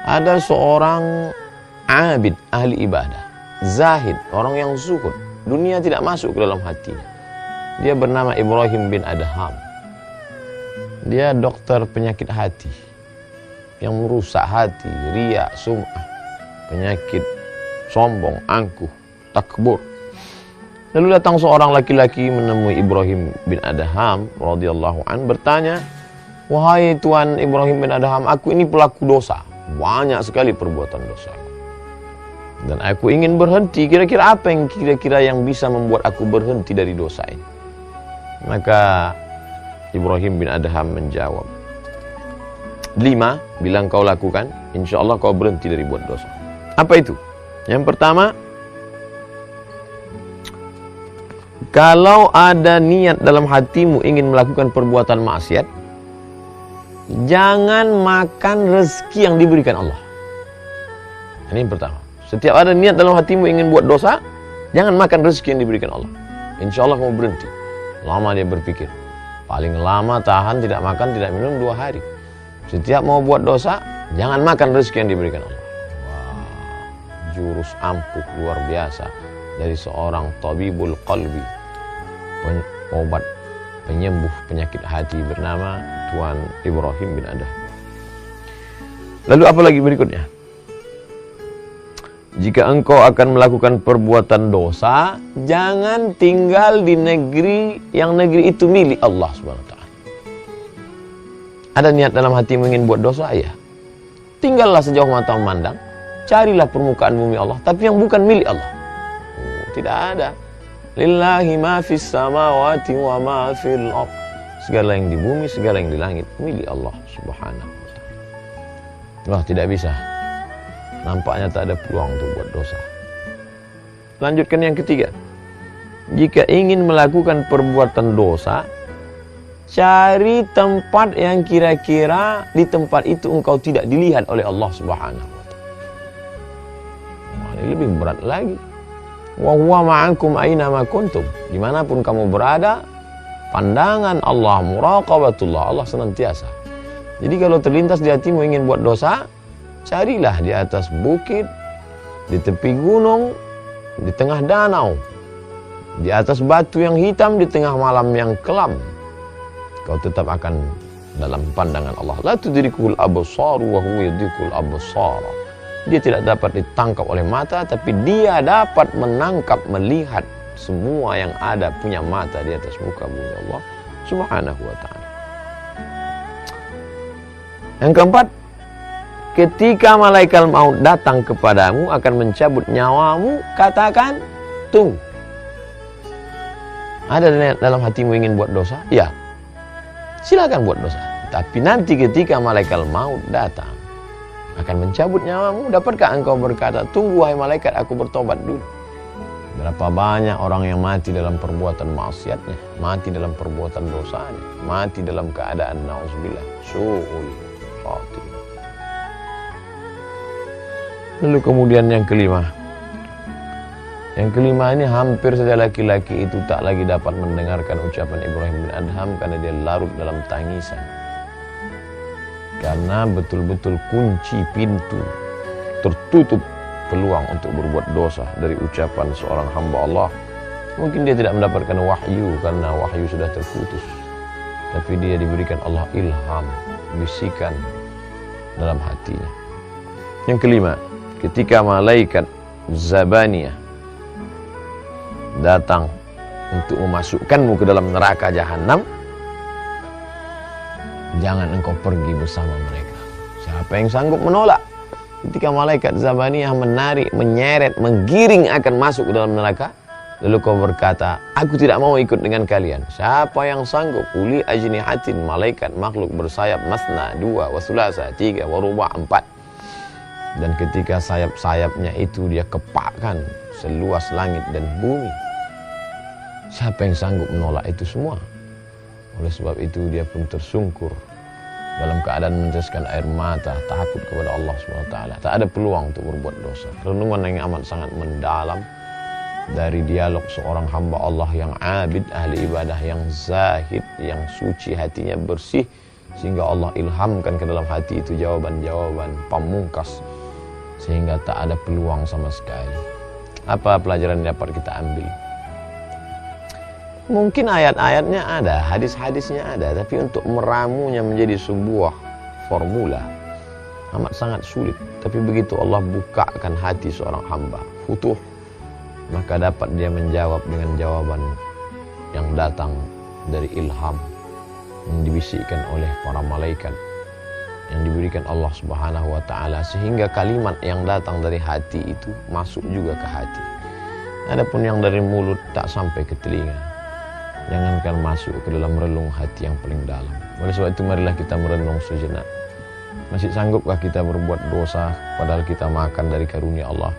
Ada seorang abid, ahli ibadah, zahid, orang yang zuhud. Dunia tidak masuk ke dalam hatinya. Dia bernama Ibrahim bin Adham. Dia dokter penyakit hati yang merusak hati, riya, sum'ah, penyakit sombong, angkuh, takbur. Lalu datang seorang laki-laki menemui Ibrahim bin Adham radhiyallahu an, bertanya, "Wahai Tuan Ibrahim bin Adham, aku ini pelaku dosa. Banyak sekali perbuatan dosa. Dan aku ingin berhenti. Kira-kira apa yang kira-kira bisa membuat aku berhenti dari dosa ini?" Maka Ibrahim bin Adham menjawab, 5 bilang kau lakukan, insya Allah kau berhenti dari buat dosa. Apa itu? Yang pertama, kalau ada niat dalam hatimu ingin melakukan perbuatan maksiat, jangan makan rezeki yang diberikan Allah. Ini yang pertama. Setiap ada niat dalam hatimu ingin buat dosa, jangan makan rezeki yang diberikan Allah. Insya Allah kamu berhenti. Lama dia berpikir. Paling lama tahan tidak makan, tidak minum 2 hari. Setiap mau buat dosa, jangan makan rezeki yang diberikan Allah. Wah, jurus ampuh luar biasa dari seorang tabibul qalbi, obat penyembuh penyakit hati bernama Tuan Ibrahim bin Adham. Lalu apa lagi berikutnya? Jika engkau akan melakukan perbuatan dosa, jangan tinggal di negeri yang negeri itu milik Allah Subhanahu wa taala. Ada niat dalam hatimu ingin buat dosa, ya. Tinggallah sejauh mata memandang, carilah permukaan bumi Allah, tapi yang bukan milik Allah. Tidak ada. Lillahi ma fis samawati wa ma fil ardh. Segala yang di bumi, segala yang di langit milik Allah Subhanahu wa taala. Wah, tidak bisa. Nampaknya tak ada peluang untuk buat dosa. Lanjutkan yang ketiga. Jika ingin melakukan perbuatan dosa, cari tempat yang kira-kira di tempat itu engkau tidak dilihat oleh Allah Subhanahu wa taala. Ini lebih berat lagi. Wa huwa ma'akum aina ma kuntum. Dimanapun kamu berada, pandangan Allah, muraqabatullah, Allah senantiasa. Jadi kalau terlintas di hatimu ingin buat dosa, carilah di atas bukit, di tepi gunung, di tengah danau, di atas batu yang hitam, di tengah malam yang kelam. Kau tetap akan dalam pandangan Allah. La tudrikul absar wa huwa yudrikul absar. Dia tidak dapat ditangkap oleh mata, tapi dia dapat menangkap, melihat semua yang ada, punya mata di atas muka bumi Allah Subhanahu wa taala. Yang keempat, ketika malaikat maut datang kepadamu akan mencabut nyawamu, katakan, tunggu. Ada dalam hatimu ingin buat dosa? Ya, silakan buat dosa. Tapi nanti ketika malaikat maut datang akan mencabut nyawamu, dapatkah engkau berkata, tunggu wahai malaikat, aku bertobat dulu? Berapa banyak orang yang mati dalam perbuatan maksiatnya, mati dalam perbuatan dosanya, mati dalam keadaan na'udzubillah su'ul khatimah. Lalu kemudian yang kelima. Yang kelima ini hampir saja laki-laki itu tak lagi dapat mendengarkan ucapan Ibrahim bin Adham karena dia larut dalam tangisan. Karena betul-betul kunci pintu, tertutup peluang untuk berbuat dosa dari ucapan seorang hamba Allah. Mungkin dia tidak mendapatkan wahyu karena wahyu sudah terputus. Tapi dia diberikan Allah ilham, bisikan dalam hatinya. Yang kelima, ketika malaikat Zabaniyah datang untuk memasukkanmu ke dalam neraka jahanam, jangan engkau pergi bersama mereka. Siapa yang sanggup menolak? Ketika malaikat Zabaniyah menarik, menyeret, menggiring akan masuk ke dalam neraka, lalu kau berkata, aku tidak mau ikut dengan kalian. Siapa yang sanggup? Uli ajnihatin, malaikat makhluk bersayap, masna, 2, wa sulasa, 3, wa ruba', 4. Dan ketika sayap-sayapnya itu dia kepakkan seluas langit dan bumi, siapa yang sanggup menolak itu semua? Oleh sebab itu dia pun tersungkur dalam keadaan meneteskan air mata, takut kepada Allah SWT. Tak ada peluang untuk berbuat dosa. Renungan yang amat sangat mendalam dari dialog seorang hamba Allah yang abid, ahli ibadah, yang zahid, yang suci, hatinya bersih, sehingga Allah ilhamkan ke dalam hati itu jawaban-jawaban pamungkas, sehingga tak ada peluang sama sekali. Apa pelajaran yang dapat kita ambil? Mungkin ayat-ayatnya ada, hadis-hadisnya ada, tapi untuk meramunya menjadi sebuah formula amat sangat sulit. Tapi begitu Allah bukakan hati seorang hamba, futuh, maka dapat dia menjawab dengan jawaban yang datang dari ilham yang dibisikkan oleh para malaikat, yang diberikan Allah Subhanahu wa ta'ala, sehingga kalimat yang datang dari hati itu masuk juga ke hati. Adapun yang dari mulut tak sampai ke telinga, jangankan masuk ke dalam relung hati yang paling dalam. Oleh sebab itu marilah kita merenung sejenak. Masih sanggupkah kita berbuat dosa padahal kita makan dari karunia Allah?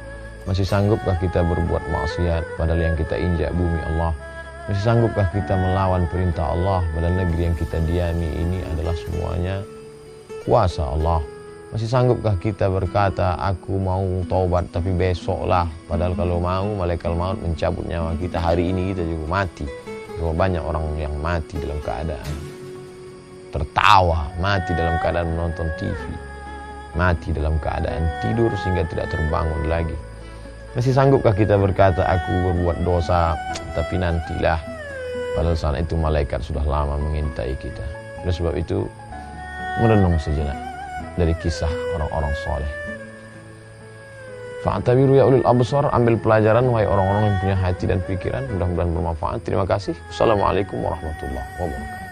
Masih sanggupkah kita berbuat maksiat padahal yang kita injak bumi Allah? Masih sanggupkah kita melawan perintah Allah padahal negeri yang kita diami ini adalah semuanya kuasa Allah? Masih sanggupkah kita berkata, aku mau taubat tapi besoklah, padahal kalau mau malaikat maut mencabut nyawa kita hari ini, kita juga mati. Sebab banyak orang yang mati dalam keadaan tertawa, mati dalam keadaan menonton TV, mati dalam keadaan tidur sehingga tidak terbangun lagi. Masih sanggupkah kita berkata, aku berbuat dosa tapi nantilah, padahal saat itu malaikat sudah lama mengintai kita. Oleh sebab itu merenung sejenak dari kisah orang-orang soleh. Fa'tabiru ya ulil absar, ambil pelajaran wahai orang-orang yang punya hati dan pikiran. Mudah-mudahan bermanfaat. Terima kasih. Assalamualaikum warahmatullahi wabarakatuh.